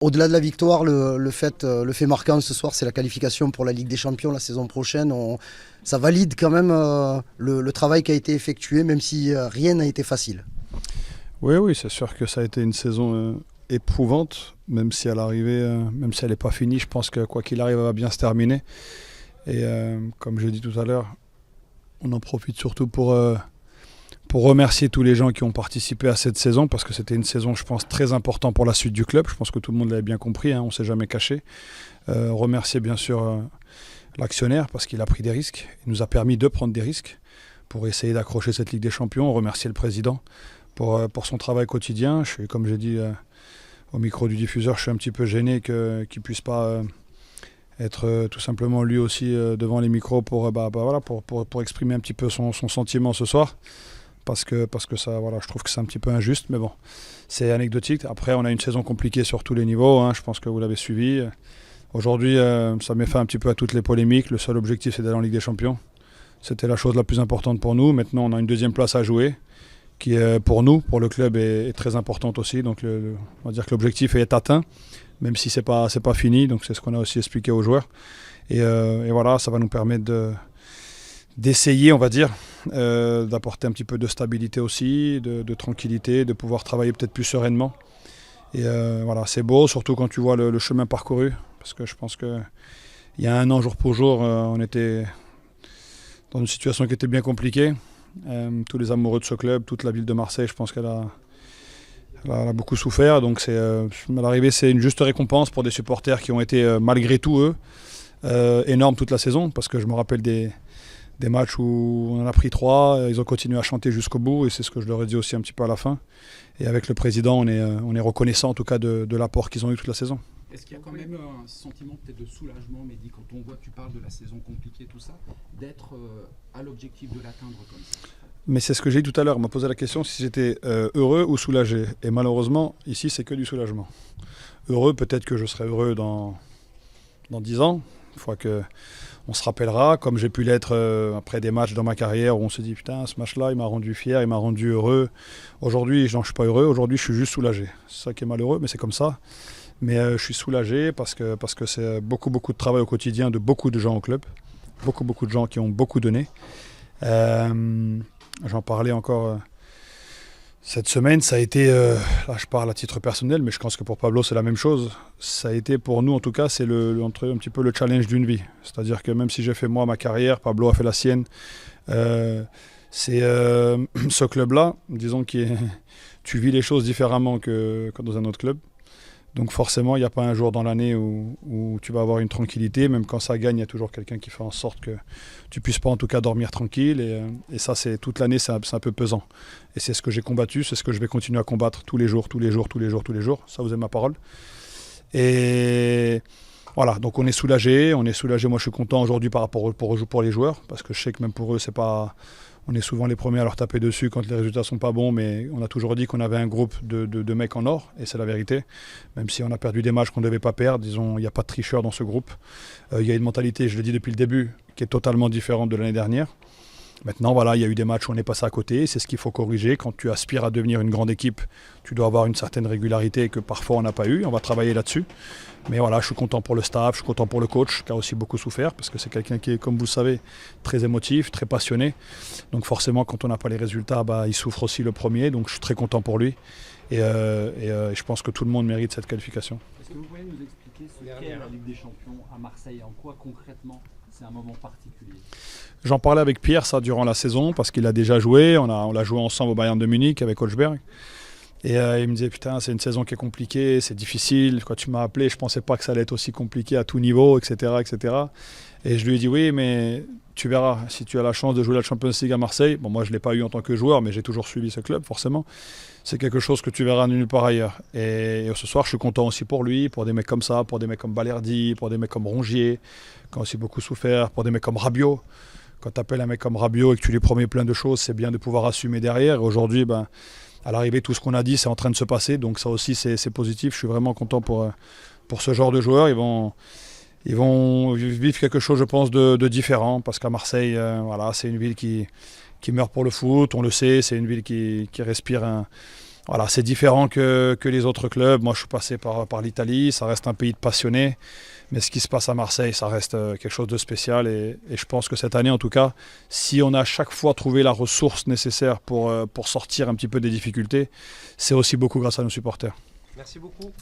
Au-delà de la victoire, le fait marquant ce soir, c'est la qualification pour la Ligue des Champions la saison prochaine. Ça valide quand même le travail qui a été effectué, même si rien n'a été facile. Oui, oui, c'est sûr que ça a été une saison éprouvante, même si à l'arrivée, même si elle n'est pas finie, je pense que quoi qu'il arrive, elle va bien se terminer. Et comme je l'ai dit tout à l'heure, on en profite surtout pour remercier tous les gens qui ont participé à cette saison, parce que c'était une saison, je pense, très importante pour la suite du club. Je pense que tout le monde l'avait bien compris, hein, on ne s'est jamais caché. Remercier bien sûr l'actionnaire, parce qu'il a pris des risques. Il nous a permis de prendre des risques pour essayer d'accrocher cette Ligue des Champions. Remercier le président pour son travail quotidien. Comme j'ai dit au micro du diffuseur, je suis un petit peu gêné qu'il ne puisse pas être tout simplement lui aussi devant les micros pour exprimer un petit peu son sentiment ce soir. Parce que ça, voilà, je trouve que c'est un petit peu injuste, mais bon, c'est anecdotique. Après, on a une saison compliquée sur tous les niveaux, hein, je pense que vous l'avez suivi. Aujourd'hui, ça met fin un petit peu à toutes les polémiques. Le seul objectif, c'est d'aller en Ligue des Champions. C'était la chose la plus importante pour nous. Maintenant, on a une deuxième place à jouer, qui pour nous, pour le club, est très importante aussi. Donc, on va dire que l'objectif est atteint, même si c'est pas fini. Donc, c'est ce qu'on a aussi expliqué aux joueurs. Et voilà, ça va nous permettre d'essayer, on va dire, d'apporter un petit peu de stabilité aussi, de tranquillité, de pouvoir travailler peut-être plus sereinement. Et voilà, c'est beau, surtout quand tu vois le chemin parcouru, parce que je pense qu'il y a un an, jour pour jour, on était dans une situation qui était bien compliquée. Tous les amoureux de ce club, toute la ville de Marseille, je pense qu'elle a beaucoup souffert. Donc à l'arrivée, c'est une juste récompense pour des supporters qui ont été, malgré tout, eux, énormes toute la saison, parce que je me rappelle des matchs où on en a pris 3, ils ont continué à chanter jusqu'au bout, et c'est ce que je leur ai dit aussi un petit peu à la fin. Et avec le président, on est reconnaissant en tout cas de l'apport qu'ils ont eu toute la saison. Est-ce qu'il y a quand même un sentiment peut-être de soulagement, Mehdi, quand on voit, tu parles de la saison compliquée, tout ça, d'être à l'objectif de l'atteindre comme ça? Mais c'est ce que j'ai dit tout à l'heure, on m'a posé la question si j'étais heureux ou soulagé. Et malheureusement, ici, c'est que du soulagement. Heureux, peut-être que je serai heureux dans 10 ans, une fois que on se rappellera, comme j'ai pu l'être après des matchs dans ma carrière où on se dit putain, ce match-là, il m'a rendu fier, il m'a rendu heureux. Aujourd'hui, je ne suis pas heureux, aujourd'hui, je suis juste soulagé. C'est ça qui est malheureux, mais c'est comme ça. Mais je suis soulagé parce que c'est beaucoup de travail au quotidien de beaucoup de gens au club. Beaucoup de gens qui ont beaucoup donné. J'en parlais encore cette semaine, ça a été, là je parle à titre personnel, mais je pense que pour Pablo c'est la même chose. Ça a été pour nous en tout cas, c'est un petit peu le challenge d'une vie. C'est-à-dire que même si j'ai fait moi ma carrière, Pablo a fait la sienne, c'est ce club-là, disons que tu vis les choses différemment que dans un autre club. Donc forcément, il n'y a pas un jour dans l'année où tu vas avoir une tranquillité. Même quand ça gagne, il y a toujours quelqu'un qui fait en sorte que tu ne puisses pas en tout cas dormir tranquille. Et ça, c'est toute l'année, c'est un peu pesant. Et c'est ce que j'ai combattu, c'est ce que je vais continuer à combattre tous les jours. Ça, vous avez ma parole. Et voilà, donc on est soulagé. Moi, je suis content aujourd'hui par rapport pour les joueurs. Parce que je sais que même pour eux, c'est pas... On est souvent les premiers à leur taper dessus quand les résultats ne sont pas bons, mais on a toujours dit qu'on avait un groupe de mecs en or, et c'est la vérité. Même si on a perdu des matchs qu'on ne devait pas perdre, disons, il n'y a pas de tricheur dans ce groupe. Il y a une mentalité, je le dis depuis le début, qui est totalement différente de l'année dernière. Maintenant, voilà, il y a eu des matchs où on est passé à côté, c'est ce qu'il faut corriger. Quand tu aspires à devenir une grande équipe, tu dois avoir une certaine régularité que parfois on n'a pas eu. On va travailler là-dessus. Mais voilà, je suis content pour le staff, je suis content pour le coach qui a aussi beaucoup souffert parce que c'est quelqu'un qui est, comme vous le savez, très émotif, très passionné. Donc forcément, quand on n'a pas les résultats, il souffre aussi le premier. Donc je suis très content pour lui. Et je pense que tout le monde mérite cette qualification. Est-ce que vous pouvez nous expliquer ce qu'est la Ligue des Champions à Marseille? En quoi concrètement c'est un moment particulier? J'en parlais avec Pierre ça durant la saison parce qu'il a déjà joué. On l'a joué ensemble au Bayern de Munich avec Holzberg. Et il me disait putain, c'est une saison qui est compliquée, c'est difficile. Quand tu m'as appelé, je ne pensais pas que ça allait être aussi compliqué à tout niveau, etc. Et je lui ai dit oui, mais tu verras, si tu as la chance de jouer la Champions League à Marseille, bon moi je ne l'ai pas eu en tant que joueur, mais j'ai toujours suivi ce club forcément, c'est quelque chose que tu verras nulle part ailleurs. Et ce soir je suis content aussi pour lui, pour des mecs comme ça, pour des mecs comme Balerdi, pour des mecs comme Rongier, qui ont aussi beaucoup souffert, pour des mecs comme Rabiot. Quand tu appelles un mec comme Rabiot et que tu lui promets plein de choses, c'est bien de pouvoir assumer derrière. Et aujourd'hui, à l'arrivée, tout ce qu'on a dit, c'est en train de se passer. Donc ça aussi, c'est positif. Je suis vraiment content pour ce genre de joueurs. Ils vont vivre quelque chose, je pense, de différent. Parce qu'à Marseille, voilà, c'est une ville qui meurt pour le foot. On le sait, c'est une ville qui respire Voilà, c'est différent que les autres clubs. Moi, je suis passé par l'Italie, ça reste un pays de passionnés. Mais ce qui se passe à Marseille, ça reste quelque chose de spécial. Et je pense que cette année, en tout cas, si on a à chaque fois trouvé la ressource nécessaire pour sortir un petit peu des difficultés, c'est aussi beaucoup grâce à nos supporters. Merci beaucoup.